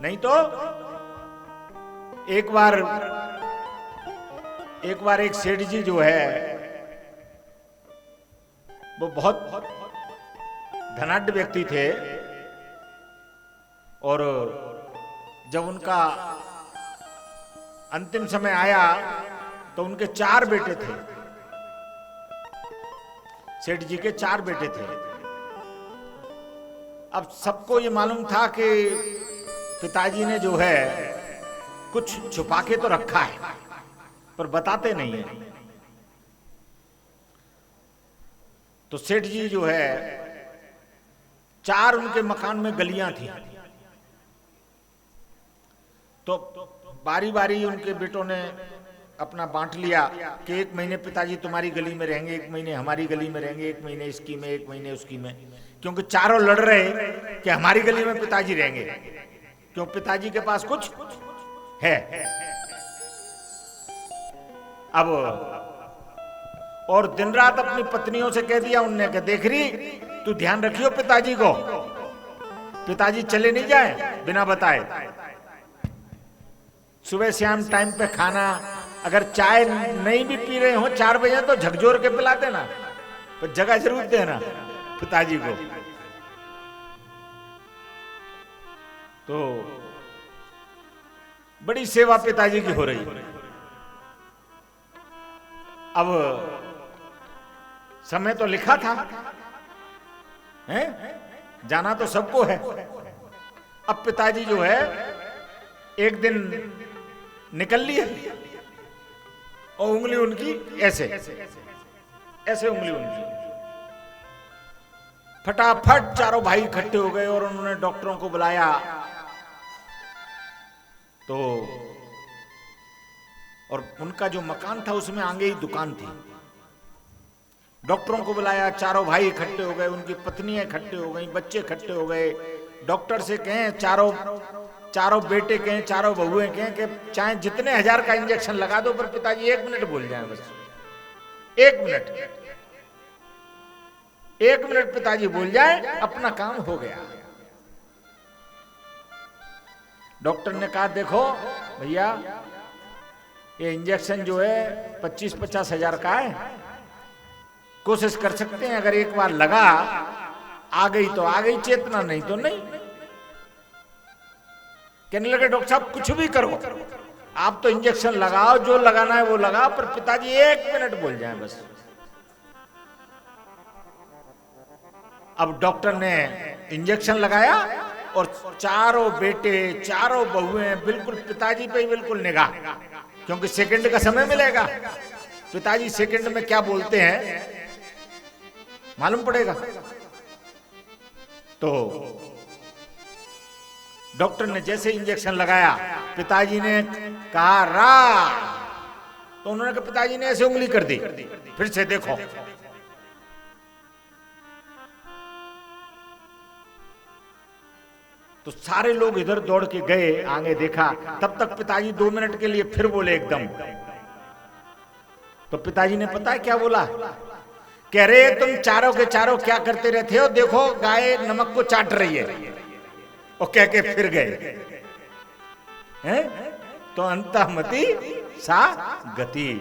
नहीं तो एक बार एक सेठ जी जो है वो बहुत धनाढ्य व्यक्ति थे, और जब उनका अंतिम समय आया तो उनके 4 बेटे थे। सेठ जी के 4 बेटे थे। अब सबको ये मालूम था कि पिताजी ने जो है कुछ छुपा के तो रखा है, पर बताते नहीं है। तो सेठ जी जो है 4 उनके मकान में गलियां थी, तो बारी बारी उनके बेटों ने अपना बांट लिया कि 1 महीने पिताजी तुम्हारी गली में रहेंगे, 1 महीने हमारी गली में रहेंगे, 1 महीने इसकी में, 1 महीने उसकी में, क्योंकि चारों लड़ रहे कि हमारी गली में पिताजी रहेंगे, क्यों पिताजी के पास कुछ है। अब और दिन रात अपनी पत्नियों से कह दिया उनने कि देख रही तू ध्यान रखियो पिताजी को, पिताजी चले नहीं जाए बिना बताए। सुबह शाम टाइम पे खाना, अगर चाय नहीं भी पी रहे हो 4 बजे तो झकझोर के पिला देना, पर जगह जरूर देना पिताजी को। तो बड़ी सेवा पिताजी की हो रही। अब समय तो लिखा था, हैं? जाना तो सबको है। अब पिताजी जो है एक दिन निकल लिए और उंगली उनकी ऐसे उंगली उनकी, फटाफट चारों भाई इकट्ठे हो गए और उन्होंने डॉक्टरों को बुलाया। तो और उनका जो मकान था उसमें आगे ही दुकान थी। डॉक्टरों को बुलाया, चारों भाई इकट्ठे हो गए, उनकी पत्नियां इकट्ठे हो गई, बच्चे इकट्ठे हो गए। डॉक्टर से कहें चारों बेटे कहें, चारों बहुएं कहें कि चाहे जितने 1000 का इंजेक्शन लगा दो, पर पिताजी 1 मिनट बोल जाए, बस 1 मिनट, 1 मिनट पिताजी बोल जाए, अपना काम हो गया। डॉक्टर ने कहा देखो भैया, ये इंजेक्शन जो है 25-50 हजार का है, कोशिश कर सकते हैं, अगर एक बार लगा आ गई तो आ गई चेतना, नहीं तो नहीं। कहने लगे डॉक्टर साहब कुछ भी करो, आप तो इंजेक्शन लगाओ, जो लगाना है वो लगाओ, पर पिताजी 1 मिनट बोल जाएं बस। अब डॉक्टर ने इंजेक्शन लगाया और चारों बेटे, चारों बहुएं बिल्कुल पिताजी पे ही बिल्कुल निगाह, क्योंकि सेकंड का समय मिलेगा। पिताजी सेकंड में क्या बोलते हैं मालूम पड़ेगा। तो डॉक्टर ने जैसे इंजेक्शन लगाया, पिताजी ने कहा रा, तो उन्होंने कहा पिताजी ने ऐसे उंगली कर दी, फिर से देखो। तो सारे लोग इधर दौड़ के गए, आगे देखा, तब तक पिताजी 2 मिनट के लिए फिर बोले एकदम। तो पिताजी ने पता है क्या बोला, कह रहे तुम चारों के चारों क्या करते रहते हो, देखो गाय नमक को चाट रही है, और कह के फिर गए हैं। तो अंतमति सा गति।